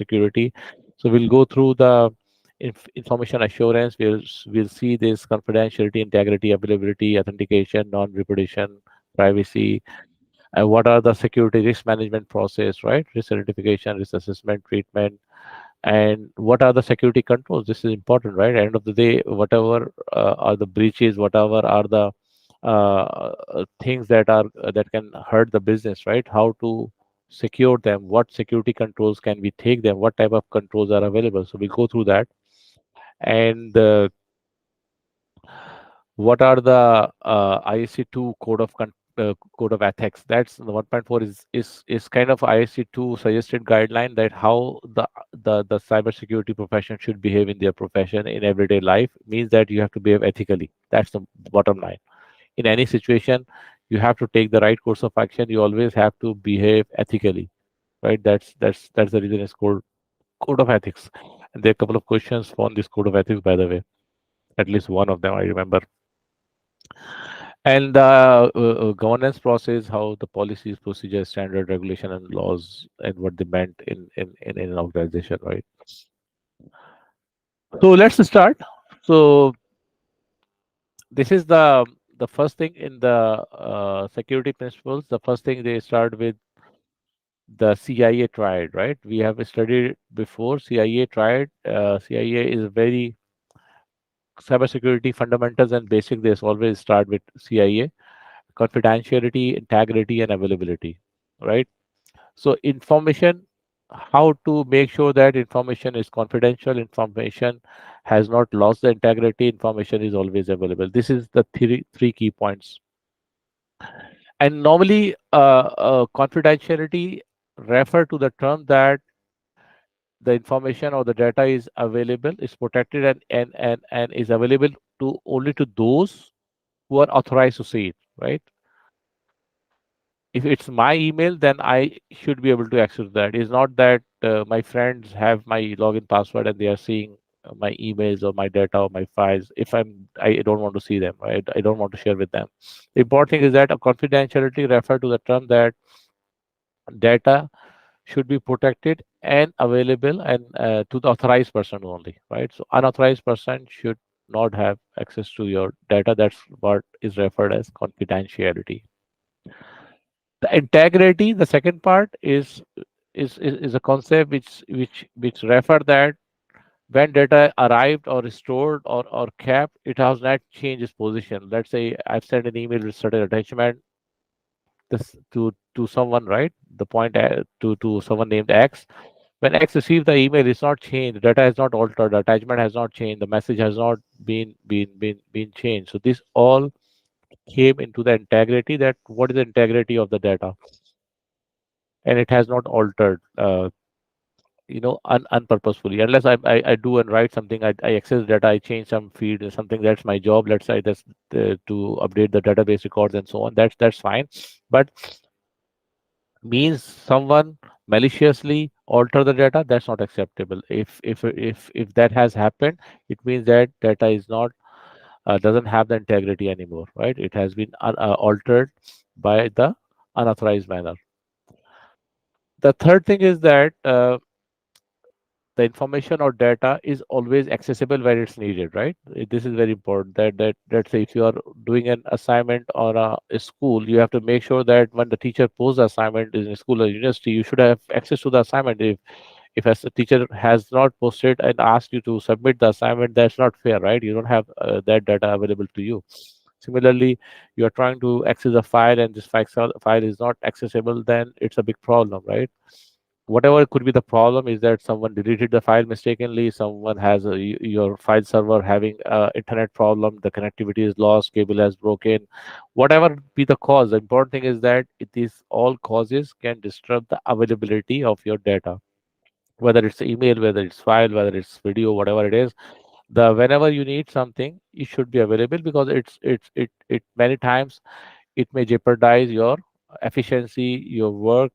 security. So we'll go through the information assurance. We'll see this confidentiality, integrity, availability, authentication, non-repudiation, privacy, and what are the security risk management process, right? Risk identification, risk assessment, treatment, and what are the security controls. This is important, right? End of the day, whatever are the breaches, whatever are the things that can hurt the business, right? How to secure them, what security controls can we take them, what type of controls are available. So we go through that. And what are the ISC2 code of ethics? That's the 1.4 is kind of ISC2 suggested guideline that how the cybersecurity profession should behave in their profession in everyday life. Means that you have to behave ethically. That's the bottom line. In any situation, you have to take the right course of action. You always have to behave ethically, right? That's the reason it's called code of ethics. And there are a couple of questions on this code of ethics, by the way. At least one of them I remember. And the governance process, how the policies, procedures, standard, regulation, and laws, and what they meant in an organization, right? So let's start. So this is the first thing in the security principles. The first thing they start with the CIA triad, right? We have studied before CIA triad. CIA is very cybersecurity fundamentals and basic. They always start with CIA: confidentiality, integrity, and availability, right? So information, how to make sure that information is confidential, information has not lost the integrity, information is always available. This is the three key points. And normally, confidentiality refer to the term that the information or the data is available, is protected, and is available to only to those who are authorized to see it, right? If it's my email, then I should be able to access that. It's not that my friends have my login password and they are seeing my emails or my data or my files. If I don't want to see them, right? I don't want to share with them. The important thing is that a confidentiality refer to the term that data should be protected and available and to the authorized person only, right? So unauthorized person should not have access to your data. That's what is referred as confidentiality. The integrity, the second part is a concept which refer that when data arrived or stored or kept, it has not changed its position. Let's say I've sent an email with certain attachment this to someone, right? The point to someone named X. When X received the email, it's not changed. Data has not altered. The attachment has not changed. The message has not been changed. So this all came into the integrity. That what is the integrity of the data, and it has not altered. Unpurposefully, unless I do and write something, I access data, I change some feed or something. That's my job. Let's say that's to update the database records and so on. That's fine. But means someone maliciously alter the data, that's not acceptable. If that has happened, it means that data is not doesn't have the integrity anymore, right? It has been altered by the unauthorized manner. The third thing is that the information or data is always accessible where it's needed, right? This is very important. That let's say if you are doing an assignment on a school, you have to make sure that when the teacher posts the assignment in a school or university, you should have access to the assignment. If as the teacher has not posted and asked you to submit the assignment, that's not fair, right? You don't have that data available to you. Similarly, you are trying to access a file and this file is not accessible, then it's a big problem, right? Whatever could be the problem is that someone deleted the file mistakenly, someone has your file server having internet problem, the connectivity is lost, cable has broken, whatever be the cause. The important thing is that it is all causes can disturb the availability of your data, whether it's email, whether it's file, whether it's video, whatever it is. The whenever you need something, it should be available, because it many times it may jeopardize your efficiency, your work,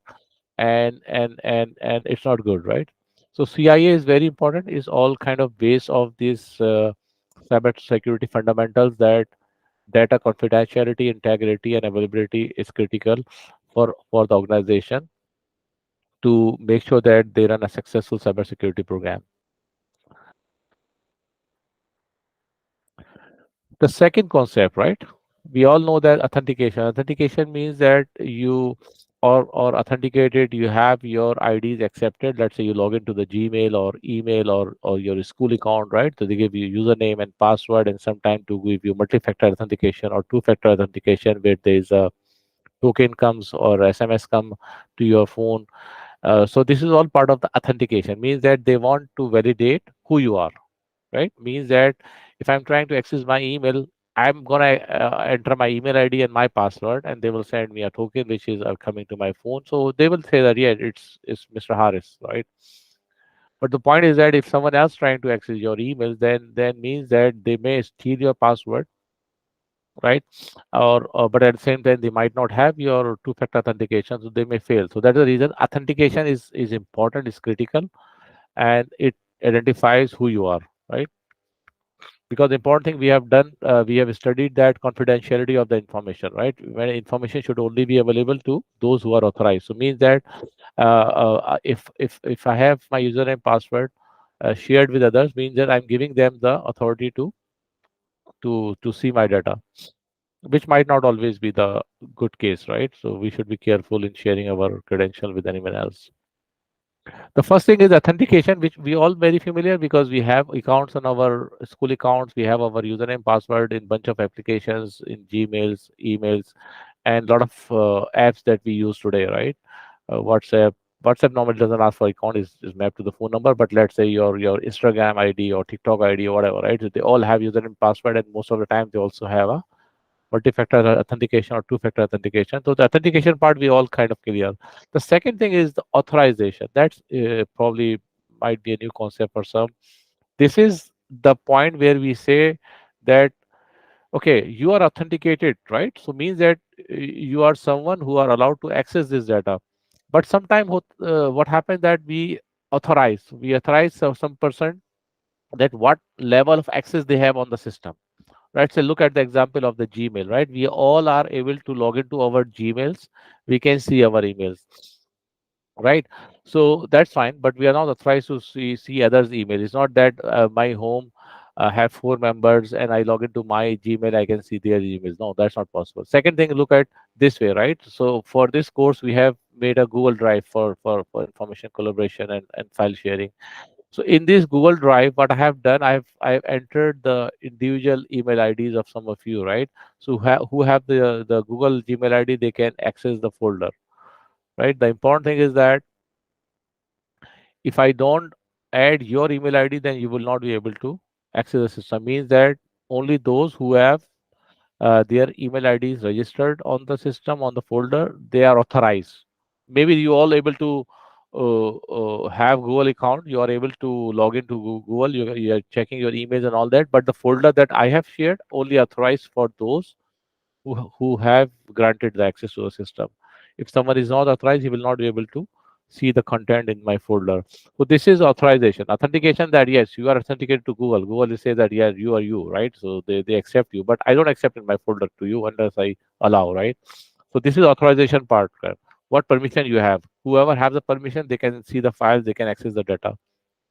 and it's not good, right? So CIA is very important, is all kind of base of these cyber security fundamentals, that data confidentiality, integrity, and availability is critical for the organization to make sure that they run a successful cybersecurity program. The second concept, right? We all know that authentication. Authentication means that you or authenticated, you have your IDs accepted. Let's say you log into the Gmail or email or your school account, right? So they give you username and password, and sometime to give you multi-factor authentication or two-factor authentication where there is a token comes or SMS come to your phone. So this is all part of the authentication. Means that they want to validate who you are, right? Means that if I'm trying to access my email, I'm gonna enter my email ID and my password, and they will send me a token which is coming to my phone. So they will say that yeah, it's Mr. Harris, right? But the point is that if someone else trying to access your emails, then means that they may steal your password, right? Or but at the same time they might not have your two-factor authentication, so they may fail. So that's the reason authentication is important, is critical, and it identifies who you are, right? Because the important thing we have done, we have studied that confidentiality of the information, right? When information should only be available to those who are authorized. So means that if I have my username password shared with others, means that I'm giving them the authority to see my data, which might not always be the good case, right? So we should be careful in sharing our credential with anyone else. The first thing is authentication, which we all very familiar because we have accounts on our school accounts. We have our username, password in bunch of applications in Gmails, emails, and a lot of apps that we use today, right? WhatsApp. WhatsApp normally doesn't ask for account; is mapped to the phone number. But let's say your Instagram ID or TikTok ID or whatever, right? So they all have username, password, and most of the time they also have a multi-factor authentication or two-factor authentication. So the authentication part we all kind of clear. The second thing is the authorization. That's probably might be a new concept for some. This is the point where we say that okay, you are authenticated, right? So means that you are someone who are allowed to access this data. But sometimes what happens that we authorize some person that what level of access they have on the system, right? So look at the example of the Gmail, right? We all are able to log into our Gmails. We can see our emails, right? So that's fine, but we are not authorized to see others' email. It's not that my home have four members and I log into my Gmail, I can see their emails. No, that's not possible. Second thing, look at this way, right? So for this course, we have made a Google Drive for information collaboration and file sharing. So in this Google Drive, what I have done, I've entered the individual email IDs of some of you, right? So who have the Google Gmail ID, they can access the folder, right? The important thing is that if I don't add your email ID, then you will not be able to access the system. Means that only those who have their email IDs registered on the system on the folder, they are authorized. Maybe you all able to have Google account, you are able to log into Google, you are checking your emails and all that, but the folder that I have shared only authorized for those who have granted the access to the system. If someone is not authorized, he will not be able to see the content in my folder. So this is authorization. Authentication, that yes, you are authenticated to Google. Google will say that yeah, you are you, right? So they accept you, but I don't accept in my folder to you unless I allow, right? So this is authorization part. What permission you have. Whoever has the permission, they can see the files, they can access the data,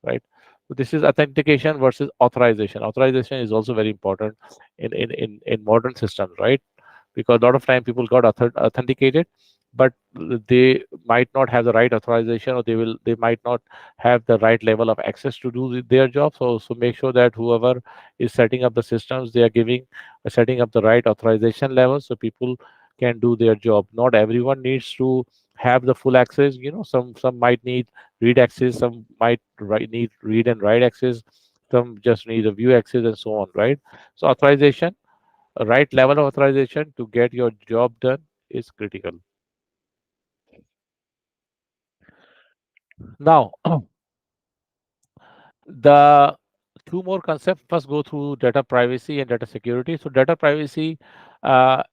right? So this is authentication versus authorization. Authorization is also very important in modern systems, right? Because a lot of time people got authenticated, but they might not have the right authorization, or they might not have the right level of access to do their job. So make sure that whoever is setting up the systems, they are giving setting up the right authorization level so people can do their job. Not everyone needs to have the full access. Some might need read access, some might need read and write access, some just need a view access, and so on, right? So authorization, a right level of authorization to get your job done is critical. Now, the two more concepts first go through data privacy and data security. So data privacy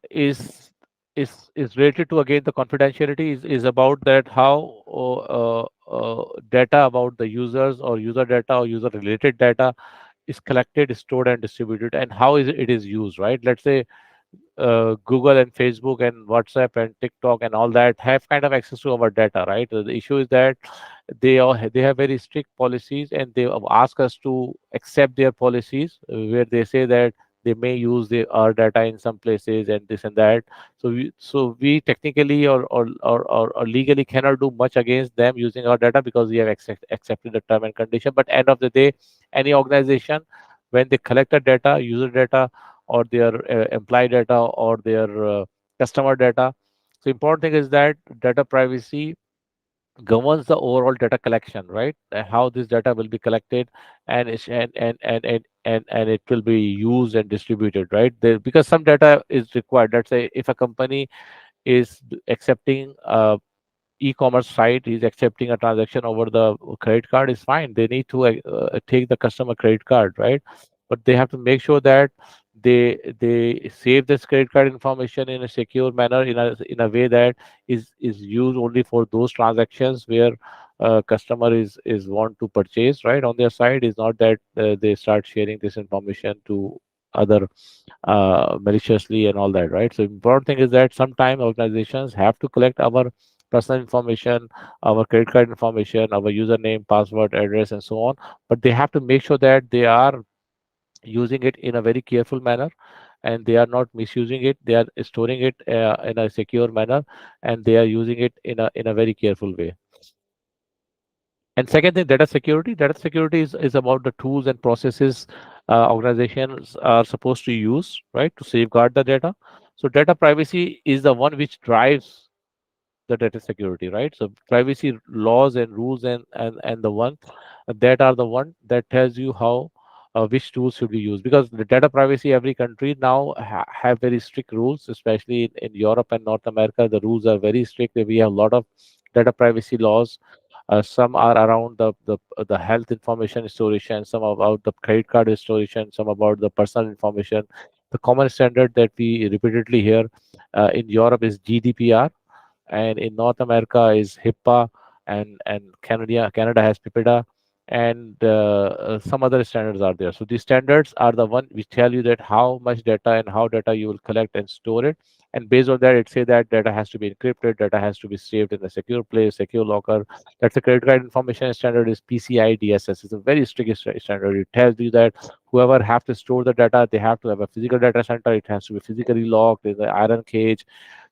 is related to again the confidentiality is about that how data about the users or user data or user related data is collected, stored, and distributed, and how is it is used, right? Let's say Google and Facebook and WhatsApp and TikTok and all that have kind of access to our data, right? The issue is that they have very strict policies, and they ask us to accept their policies, where they say that they may use our data in some places and this and that. So we technically or legally cannot do much against them using our data, because we have accepted the term and condition. But end of the day, any organization, when they collect the data, user data, or their employee data, or their customer data. So important thing is that data privacy governs the overall data collection, right? How this data will be collected, and it will be used and distributed, right? Because some data is required. Let's say if a company is accepting e-commerce site is accepting a transaction over the credit card, is fine. They need to take the customer credit card, right? But they have to make sure that they save this credit card information in a secure manner, in a way that is used only for those transactions where customer is want to purchase, right, on their side. Is not that they start sharing this information to other maliciously and all that, right? So important thing is that sometime organizations have to collect our personal information, our credit card information, our username, password, address, and so on. But they have to make sure that they are using it in a very careful manner, and they are not misusing it. They are storing it in a secure manner, and they are using it in a very careful way. And second thing, data security. Data security is about the tools and processes organizations are supposed to use, right, to safeguard the data. So data privacy is the one which drives the data security, right? So privacy laws and rules, and the one that are the one that tells you how which tools should be used, because the data privacy, every country now have very strict rules, especially in Europe and North America. The rules are very strict. We have a lot of data privacy laws. Some are around the health information restoration, some about the credit card restoration, some about the personal information. The common standard that we repeatedly hear in Europe is GDPR, and in North America is HIPAA, and Canada has PIPEDA, and some other standards are there. So these standards are the one which tell you that how much data and how data you will collect and store it, and based on that, it say that data has to be encrypted, data has to be saved in a secure place, secure locker. That's the credit card information standard is PCI DSS. It's a very strict standard. It tells you that whoever have to store the data, they have to have a physical data center. It has to be physically locked in the iron cage.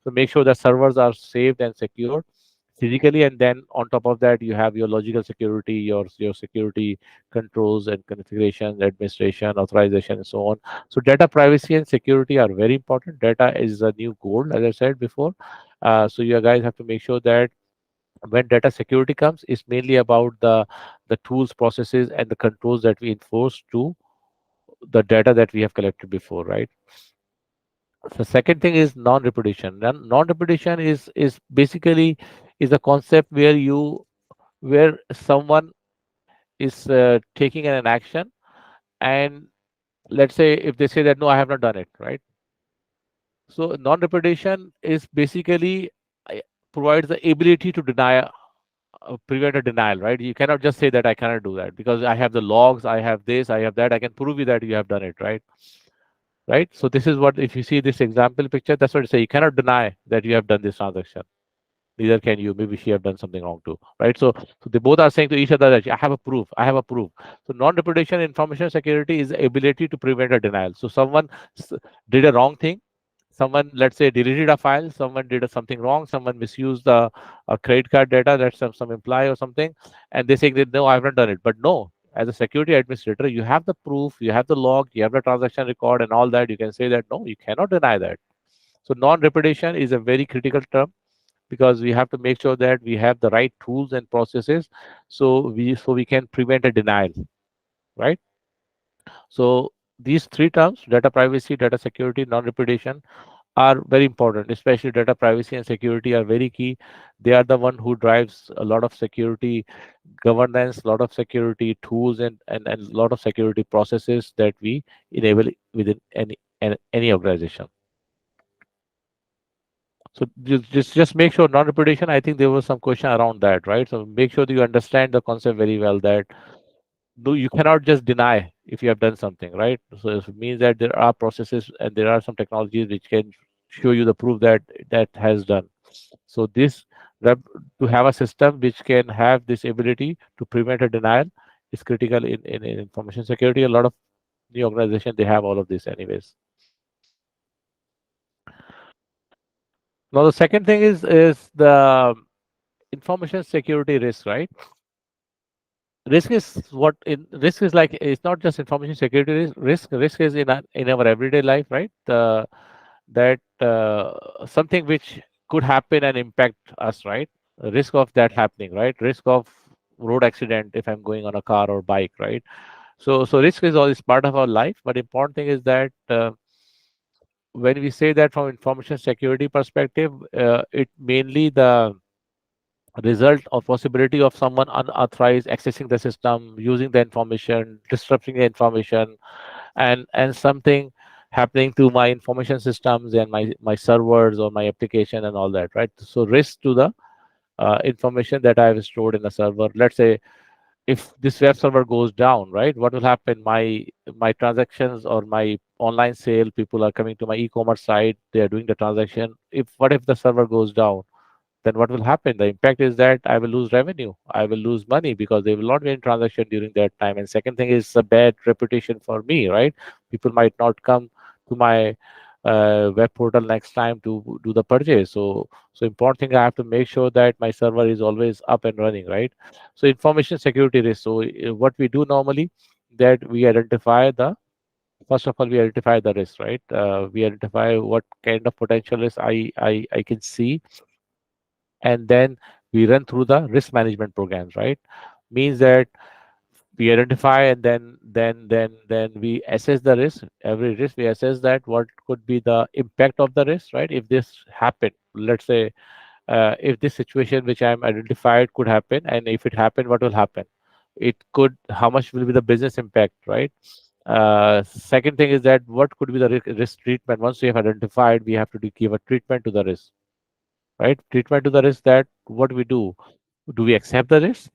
So make sure that servers are saved and secured physically, and then on top of that, you have your logical security, your security controls and configuration, administration, authorization, and so on. So data privacy and security are very important. Data is a new gold, as I said before. So you guys have to make sure that when data security comes, it's mainly about the tools, processes, and the controls that we enforce to the data that we have collected before, right? The second thing is non-repudiation. Non-repudiation is basically is a concept where someone is taking an action, and let's say if they say that no, I have not done it, right? So non-repudiation is basically uh, provides the ability to prevent a denial, right? You cannot just say that I cannot do that because I have the logs, I have this, I have that, I can prove you that you have done it, right? Right. So this is what, if you see this example picture, that's what it say. You cannot deny that you have done this transaction. Neither can you. Maybe she have done something wrong too, right? So they both are saying to each other that I have a proof. I have a proof. So non-reputation information security is the ability to prevent a denial. So someone did a wrong thing. Someone, let's say, deleted a file. Someone did something wrong. Someone misused the credit card data. That's some employee or something, and they say that no, I haven't done it. But no, as a security administrator, you have the proof, you have the log, you have the transaction record, and all that. You can say that no, you cannot deny that. So non-reputation is a very critical term, because we have to make sure that we have the right tools and processes, so we can prevent a denial, right? So these three terms, data privacy, data security, non-repudiation, are very important. Especially data privacy and security are very key. They are the one who drives a lot of security governance, a lot of security tools, and a lot of security processes that we enable within any organization. So just make sure non-reputation. I think there was some question around that, right? So make sure that you understand the concept very well. That no, you cannot just deny. if you have done something, right? So it means that there are processes and there are some technologies which can show you the proof that that has done. So this rep- to have a system which can have this ability to prevent a denial is critical in information security. A lot of new organization they have all of this anyways. Now the second thing is the information security risk, right? Risk is what in risk is like it's not just information security risk is in our everyday life, right? That something which could happen and impact us, right? Risk of that happening, right? Risk of road accident if I'm going on a car or bike, right? So risk is always part of our life, but important thing is that when we say that from information security perspective, it mainly the result or possibility of someone unauthorized accessing the system, using the information, disrupting the information, and something happening to my information systems and my servers or my application and all that, right? So risk to the information that I have stored in the server. Let's say if this web server goes down, right? What will happen? My transactions or my online sale, people are coming to my e-commerce site, they are doing the transaction. If what if the server goes down? Then what will happen? The impact is that I will lose revenue. I will lose money because there will not be any transaction during that time. And second thing is a bad reputation for me, right? People might not come to my web portal next time to do the purchase. So important thing I have to make sure that my server is always up and running, right? So information security risk. So what we do normally that we identify the first of all we identify the risk, right? We identify what kind of potential risk I can see, and then we run through the risk management programs, right? Means that we identify and then we assess the risk. Every risk we assess that what could be the impact of the risk, right? If this happened, let's say if this situation which I'm identified could happen, and if it happened, what will happen? It could, how much will be the business impact, right? Second thing is that what could be the risk treatment. Once we have identified, we have to give a treatment to the risk, right? Treatment to the risk, that what we do we accept the risk?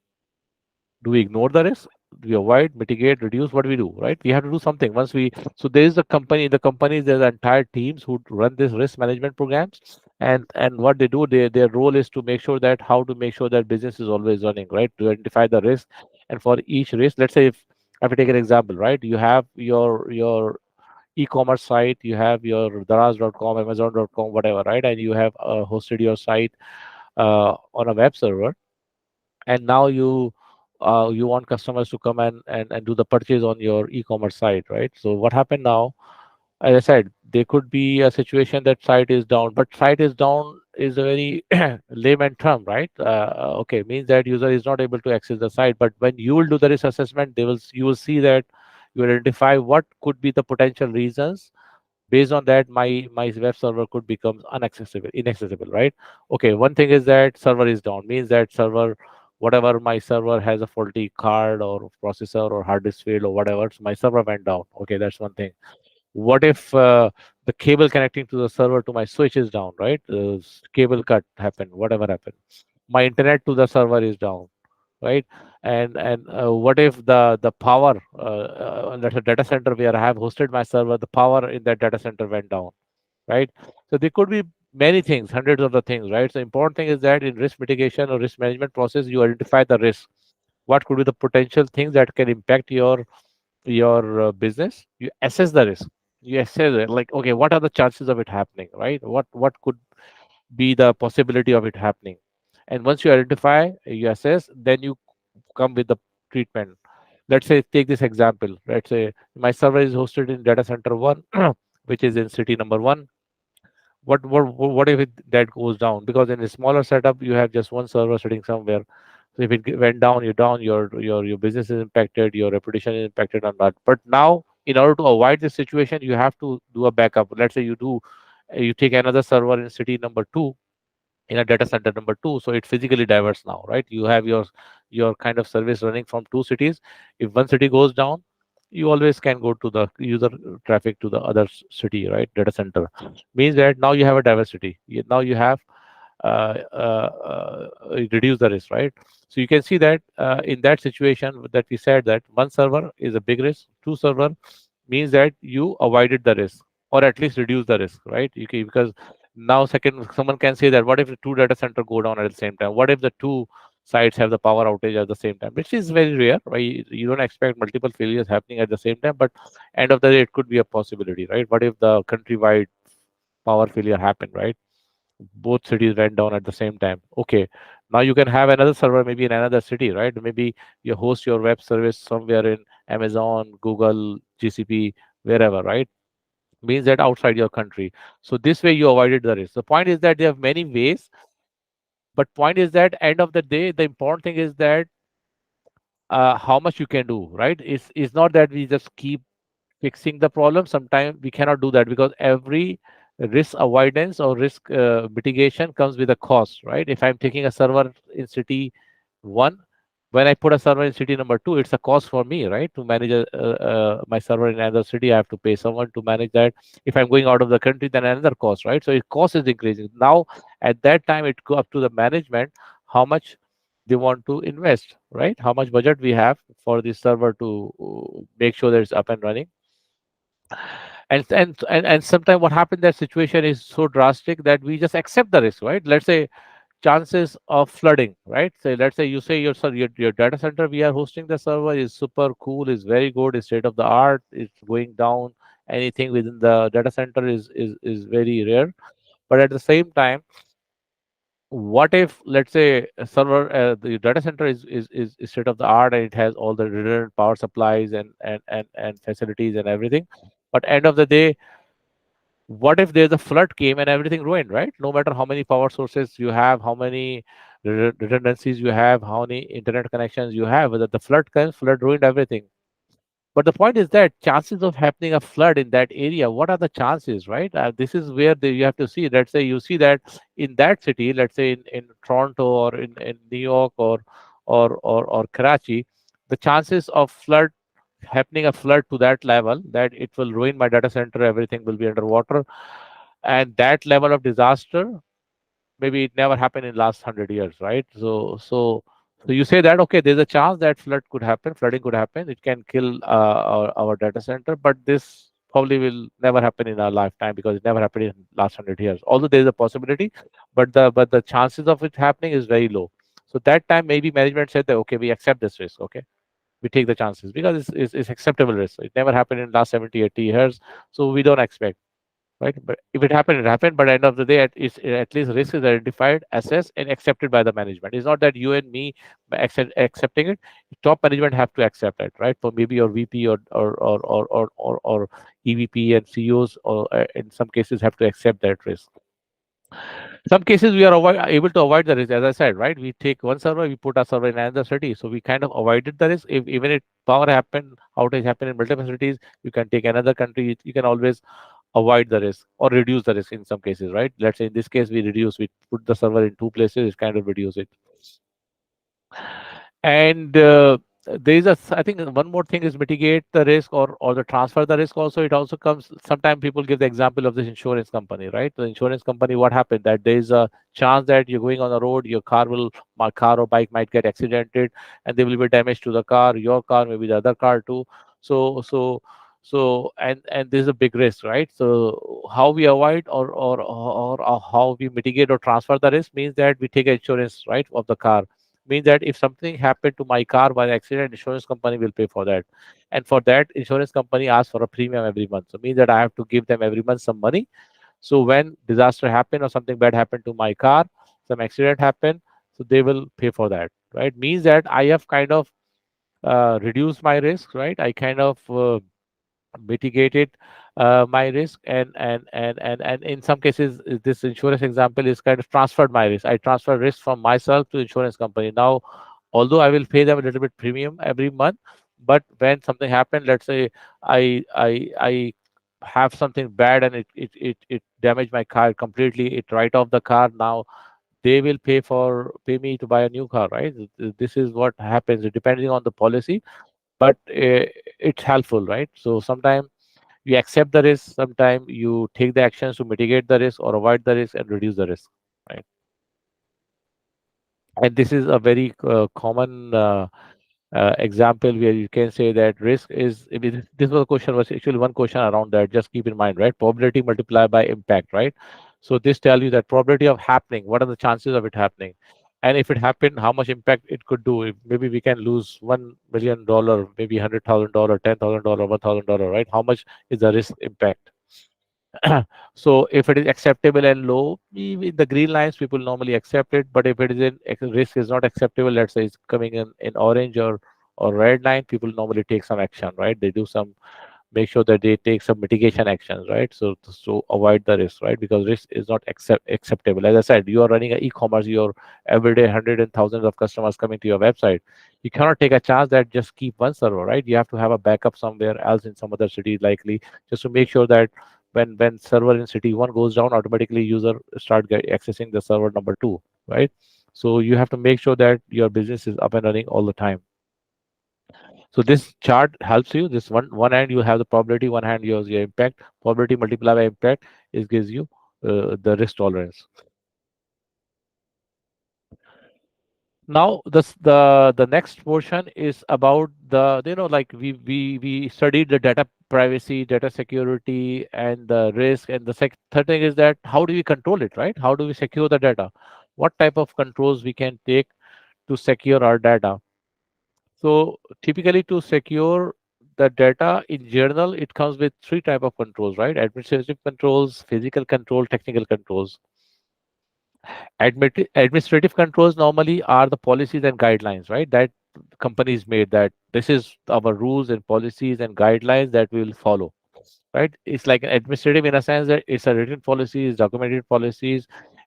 Do we ignore the risk? Do we avoid, mitigate, reduce? What do we do, right? We have to do something. Once we, so there is a company, in the companies, there's entire teams who run this risk management programs. And what they do, their role is to make sure that how to make sure that business is always running, right? To identify the risk. And for each risk, let's say if I take an example, right? You have your e-commerce site, you have your daraz.com, amazon.com, whatever, right? And you have hosted your site on a web server, and now you want customers to come and do the purchase on your e-commerce site, right? So what happened now, as I said, there could be a situation that site is down, but site is down is a very layman term, right? Okay, means that user is not able to access the site, but when you will do the risk assessment, you will see that you identify what could be the potential reasons. Based on that, my web server could become inaccessible, right? Okay, one thing is that server is down, means that server, whatever, my server has a faulty card or processor or hard disk failed or whatever, so my server went down. Okay, that's one thing. What if the cable connecting to the server to my switch is down, right? Cable cut happened, whatever happened, my internet to the server is down, right? And what if the power, that's a data center where I have hosted my server, the power in that data center went down, right? So there could be many things, hundreds of the things, right? So important thing is that in risk mitigation or risk management process, you identify the risk. What could be the potential things that can impact your business? You assess the risk. You assess it, like, okay, what are the chances of it happening, right? What could be the possibility of it happening? And once you identify, you assess, then you come with the treatment. Let's say, take this example. Let's say my server is hosted in data center one, which is in city number one. What if that goes down? Because in a smaller setup, you have just one server sitting somewhere. So if it went down, you're down. Your business is impacted. Your reputation is impacted on that. But now, in order to avoid this situation, you have to do a backup. Let's say you take another server in city number two, in a data center number two, so it physically diverse now, right? You have your kind of service running from two cities. If one city goes down, you always can go to the user traffic to the other city, right? Data center means that now you have a diversity. Now you have reduce the risk, right? So you can see that in that situation that we said that one server is a big risk, two server means that you avoided the risk or at least reduce the risk, right? Because now second someone can say that what if the two data center go down at the same time? What if the two sites have the power outage at the same time? Which is very rare, right? You don't expect multiple failures happening at the same time, but end of the day, it could be a possibility, right? What if the countrywide power failure happened, right? Both cities went down at the same time. Okay, now you can have another server maybe in another city, right? Maybe you host your web service somewhere in Amazon, Google, GCP, wherever, right? Means that outside your country. So this way you avoided the risk. The point is that there are many ways, but point is that end of the day, the important thing is that how much you can do, right? It's not that we just keep fixing the problem. Sometimes we cannot do that because every risk avoidance or risk mitigation comes with a cost, right? If I'm taking a server in city one, when I put a server in city number two, it's a cost for me, right? To manage my server in another city, I have to pay someone to manage that. If I'm going out of the country, then another cost, right? So it cost is increasing. Now, at that time, it go up to the management how much they want to invest, right? How much budget we have for the server to make sure that it's up and running. And sometimes what happens, that situation is so drastic that we just accept the risk, right? Let's say chances of flooding, right? So let's say you say your data center we are hosting the server is super cool, is very good, is state of the art, it's going down, anything within the data center is very rare. But at the same time, what if let's say a server the data center is state of the art and it has all the redundant power supplies and facilities and everything, but end of the day, what if there's a flood came and everything ruined, right? No matter how many power sources you have, how many redundancies you have, how many internet connections you have, whether the flood comes, flood ruined everything. But the point is that chances of happening a flood in that area, what are the chances, right? This is where you have to see. Let's say you see that in that city, let's say in Toronto or in New York or Karachi, the chances of flood happening a flood to that level that it will ruin my data center, everything will be underwater, and that level of disaster maybe it never happened in last 100 years, right? So you say that okay, there's a chance that flooding could happen, it can kill our data center, but this probably will never happen in our lifetime because it never happened in last 100 years, although there is a possibility, but the chances of it happening is very low. So that time maybe management said that okay, we accept this risk, okay, we take the chances because it's acceptable risk. It never happened in last 70, 80 years, so we don't expect, right? But if it happened, it happened. But at the end of the day, at least risk is identified, assessed, and accepted by the management. It's not that you and me accepting it. Top management have to accept it, right? For maybe your VP or EVP and CEOs, or in some cases, have to accept that risk. Some cases we are able to avoid the risk, as I said, right? We take one server, we put our server in another city, so we kind of avoided the risk. If even if power happened, outage happened in multiple cities, you can take another country. You can always avoid the risk or reduce the risk in some cases, right? Let's say in this case we put the server in two places, it kind of reduce it. And there is I think one more thing is mitigate the risk or the transfer the risk also. It also comes, sometimes people give the example of this insurance company, right? The insurance company, what happened, that there is a chance that you're going on the road, your car or bike might get accidented and there will be damage to the car, your car, maybe the other car too. So there's a big risk, right? So how we avoid or how we mitigate or transfer the risk means that we take insurance, right, of the car. Means that if something happened to my car by accident, insurance company will pay for that, and for that insurance company asks for a premium every month. So means that I have to give them every month some money. So when disaster happen or something bad happened to my car, some accident happened, so they will pay for that, right? Means that I have kind of reduced my risk, right? I kind of mitigated my risk, and in some cases this insurance example is kind of transferred my risk. I transfer risk from myself to insurance company. Now although I will pay them a little bit premium every month, but when something happened, let's say I have something bad and it damaged my car completely, it write off the car. Now they will pay me to buy a new car, right? This is what happens depending on the policy, but it's helpful, right? So sometimes you accept the risk, sometimes you take the actions to mitigate the risk or avoid the risk and reduce the risk, right? And this is a very common example where you can say that risk is, I mean, this was a question, was actually one question around that. Just keep in mind, right? Probability multiplied by impact, right? So this tell you that probability of happening, what are the chances of it happening? And if it happened, how much impact it could do. Maybe we can lose $1 million, maybe $100,000, $10,000, $1,000, right? How much is the risk impact? So if it is acceptable and low, in the green lines, people normally accept it. But if it is in risk is not acceptable, let's say it's coming in orange or red line, people normally take some action, right? They do some, make sure that they take some mitigation actions, right? So to avoid the risk, right? Because risk is not acceptable. As I said, you are running an e-commerce, you're every day hundreds and thousands of customers coming to your website. You cannot take a chance that just keep one server, right? You have to have a backup somewhere else in some other city, likely, just to make sure that when server in city one goes down, automatically user start accessing the server number two, right? So you have to make sure that your business is up and running all the time. So this chart helps you. This one hand you have the probability, one hand you have your impact. Probability multiplied by impact is gives you the risk tolerance. Now the next portion is about the, like we studied the data privacy, data security, and the risk. And the third thing is that how do we control it, right? How do we secure the data? What type of controls we can take to secure our data? So typically to secure the data in general, it comes with three type of controls, right? Administrative controls, physical control, technical controls. Administrative controls normally are the policies and guidelines, right? That companies made, that this is our rules and policies and guidelines that we will follow, right? It's like an administrative in a sense that it's a written policies, documented policies,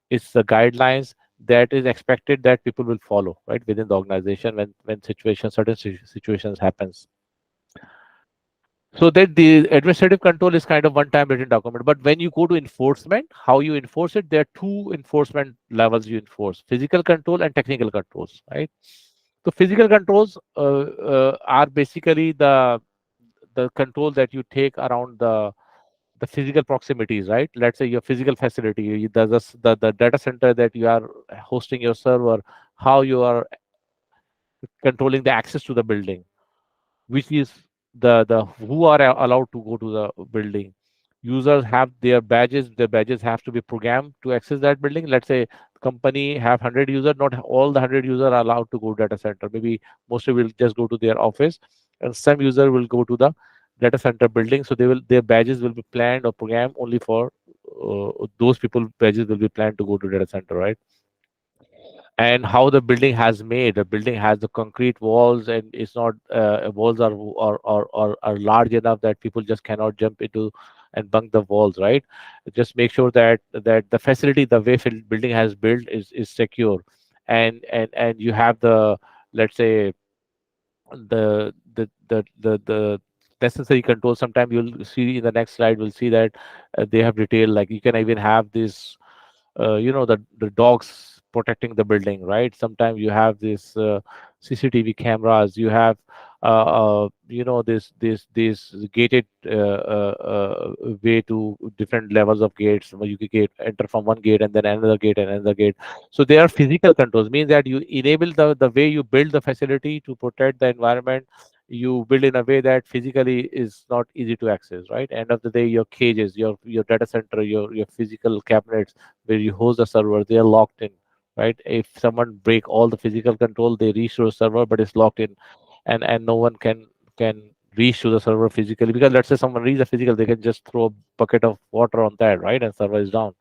it's the guidelines that is expected that people will follow, right, within the organization when certain situations happens. So that the administrative control is kind of one-time written document. But when you go to enforcement, how you enforce it, there are two enforcement levels you enforce: physical control and technical controls, right? So physical controls are basically the control that you take around the physical proximities, right? Let's say your physical facility, the data center that you are hosting your server, how you are controlling the access to the building, which is the who are allowed to go to the building. Users have their badges have to be programmed to access that building. Let's say company have 100 users, not all the 100 users are allowed to go to data center. Maybe mostly will just go to their office, and some user will go to the data center building. So their badges will be planned or programmed only for those people. Badges will be planned to go to data center, right? And how the building has made, the building has the concrete walls, and it's not walls are large enough that people just cannot jump into and bunk the walls, right? Just make sure that the facility, the way building has built is secure. And you have the, let's say, the necessary control. Sometimes you'll see in the next slide, we'll see that they have detail, like you can even have this the dogs protecting the building, right? Sometimes you have this CCTV cameras, you have this gated way to different levels of gates where you can enter from one gate and then another gate and another gate. So they are physical controls, means that you enable the way you build the facility to protect the environment. You build in a way that physically is not easy to access, right? End of the day, your cages, your data center, your physical cabinets where you host the server, they are locked in, right? If someone break all the physical control, they reach to the server, but it's locked in, and no one can reach to the server physically, because let's say someone reaches the physical, they can just throw a bucket of water on that, right? And server is down.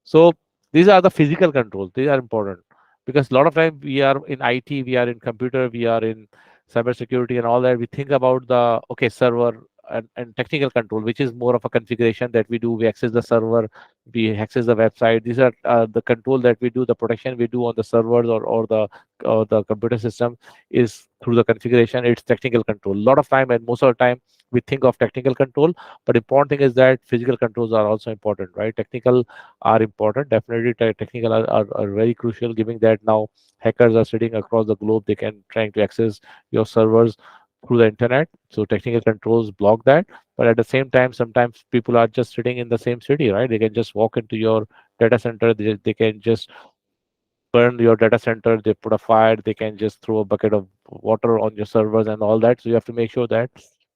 So these are the physical controls. These are important because a lot of time we are in IT, we are in computer, we are in cybersecurity and all that. We think about the okay server and technical control, which is more of a configuration that we do. We access the server, we access the website. These are the control that we do, the protection we do on the servers or the computer system is through the configuration. It's technical control. A lot of time and most of the time we think of technical control, but important thing is that physical controls are also important, right? Technical are important. Definitely, technical are very crucial, given that now hackers are sitting across the globe. They can trying to access your servers through the internet. So technical controls block that. But at the same time, sometimes people are just sitting in the same city, right? They can just walk into your data center. They can just burn your data center, they put a fire, they can just throw a bucket of water on your servers and all that. So you have to make sure that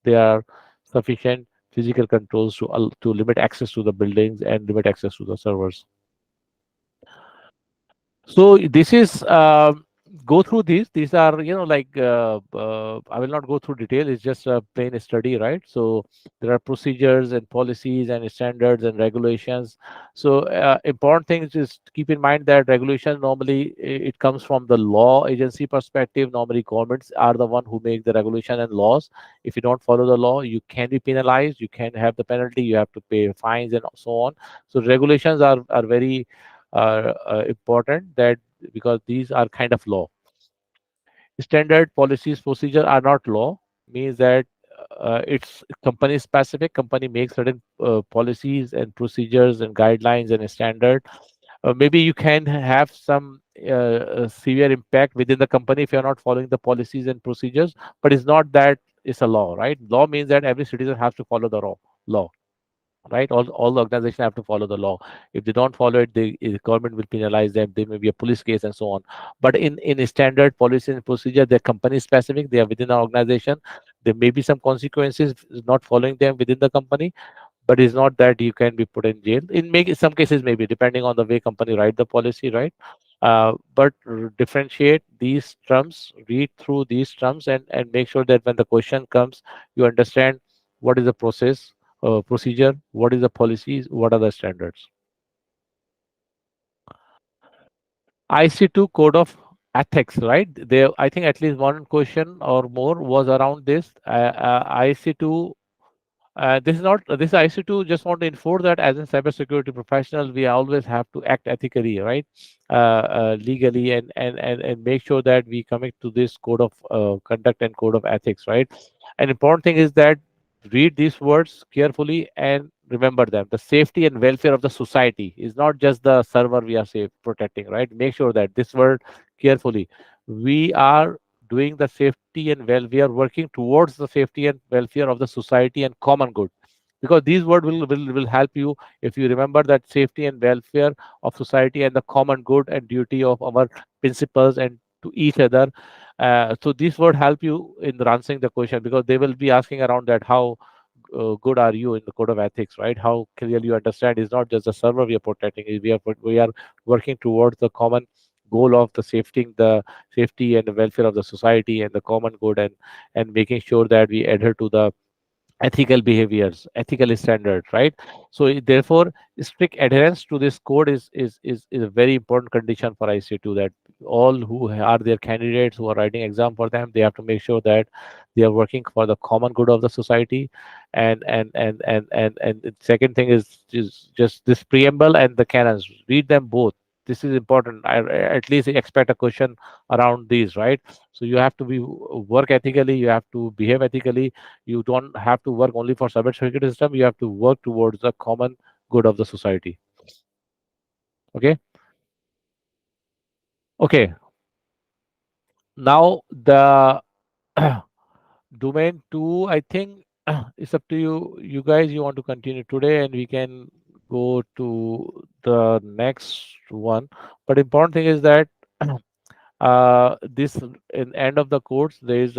there are sufficient physical controls to limit access to the buildings and limit access to the servers. So this is go through these. These are, like, I will not go through detail. It's just a plain study, right? So there are procedures and policies and standards and regulations. So important things is keep in mind that regulation normally it comes from the law agency perspective. Normally governments are the one who make the regulation and laws. If you don't follow the law, you can be penalized. You can have the penalty. You have to pay fines and so on. So regulations are very important, that because these are kind of law. Standard policies procedure are not law, means that it's company specific. Company makes certain policies and procedures and guidelines and standard. Maybe you can have some severe impact within the company if you're not following the policies and procedures, but it's not that it's a law, right? Law means that every citizen has to follow the law, right? All the organization have to follow the law. If they don't follow it, the government will penalize them. There may be a police case and so on. But in a standard policy and procedure, they're company specific. They are within our organization. There may be some consequences not following them within the company, but it's not that you can be put in jail. In make some cases, maybe depending on the way company write the policy, right? But differentiate these terms, read through these terms, and make sure that when the question comes, you understand what is the process, procedure, what is the policies, what are the standards. IC2 code of ethics, right? There, I think at least one question or more was around this. IC2. This is not this IC2. Just want to enforce that as a cybersecurity professional, we always have to act ethically, right? Legally, and make sure that we commit to this code of conduct and code of ethics, right? An important thing is that read these words carefully and remember them. The safety and welfare of the society is not just the server we are safe protecting, right? Make sure that this word carefully. We are doing the safety and we are working towards the safety and welfare of the society and common good, because these words will help you if you remember that safety and welfare of society and the common good and duty of our principles and to each other. So these words help you in answering the question, because they will be asking around that how good are you in the code of ethics, right? How clearly you understand is not just the server we are protecting, we are working towards the common goal of the safety and the welfare of the society and the common good, and making sure that we adhere to the ethical behaviors, ethical standards, right? So therefore, strict adherence to this code is a very important condition for IC2, that all who are their candidates who are writing exam for them, they have to make sure that they are working for the common good of the society. And the second thing is just this preamble and the canons. Read them both. This is important. I at least expect a question around these, right? So you have to be work ethically, you have to behave ethically. You don't have to work only for cybersecurity system. You have to work towards the common good of the society. Okay. Okay. Now the domain two, I think it's up to you. You guys, you want to continue today, and we can go to the next one. But important thing is that this in end of the course there is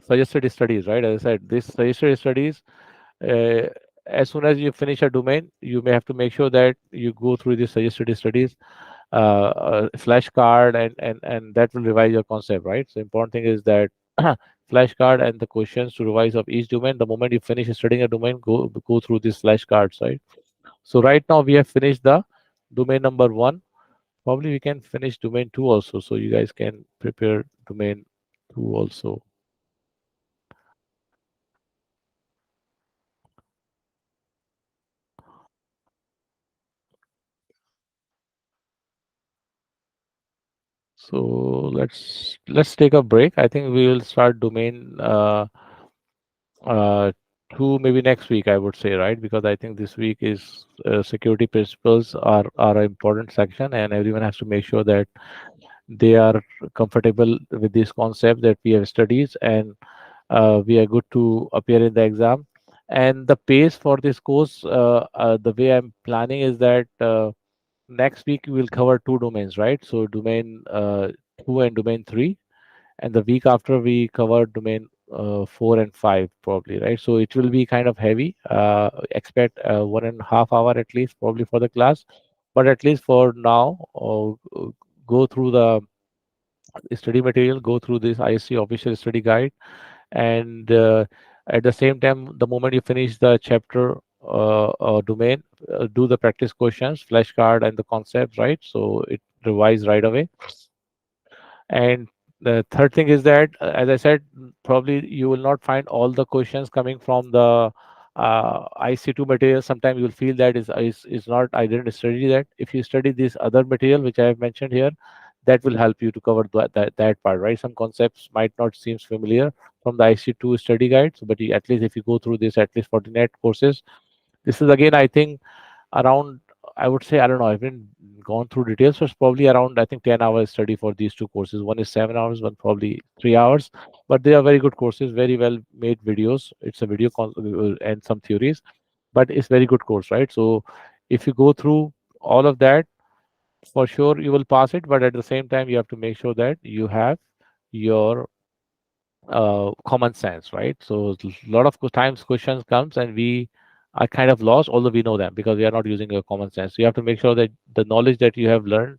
suggested studies, right? As I said, this suggested studies, uh, as soon as you finish a domain, you may have to make sure that you go through these suggested studies, flashcard, and that will revise your concept, right? So important thing is that flashcard and the questions to revise of each domain. The moment you finish studying a domain, go through these flashcards, right? So right now we have finished the domain number one. Probably we can finish domain two also, so you guys can prepare domain two also. So let's take a break. I think we will start domain uh, two maybe next week, I would say, right? Because I think this week is security principles are an important section, and everyone has to make sure that they are comfortable with this concept that we have studied, and we are good to appear in the exam. And the pace for this course, the way I'm planning is that. next week we'll cover two domains, right? So domain 2 and domain 3, and the week after we cover domain 4 and 5 probably, right? So it will be kind of heavy. Expect 1.5 hour at least probably for the class, but at least for now, go through the study material, go through this ISC official study guide, and at the same time, the moment you finish the chapter domain, do the practice questions, flashcard, and the concepts, right? So it revise right away. And the third thing is that, as I said, probably you will not find all the questions coming from the IC2 material. Sometimes you will feel that is not, I didn't study that. If you study this other material, which I have mentioned here, that will help you to cover that part, right? Some concepts might not seem familiar from the IC2 study guide, so, but at least if you go through this, at least for the net courses, this is again, I think, around, I would say, I don't know, I haven't gone through details, so it's probably around, I think, 10 hours study for these two courses. One is 7 hours, one probably 3 hours, but they are very good courses, very well made videos. It's a video and some theories, but it's very good course, right? So if you go through all of that, for sure you will pass it, but at the same time you have to make sure that you have your common sense, right? So a lot of times questions comes and we are kind of lost, although we know them because we are not using your common sense. So you have to make sure that the knowledge that you have learned,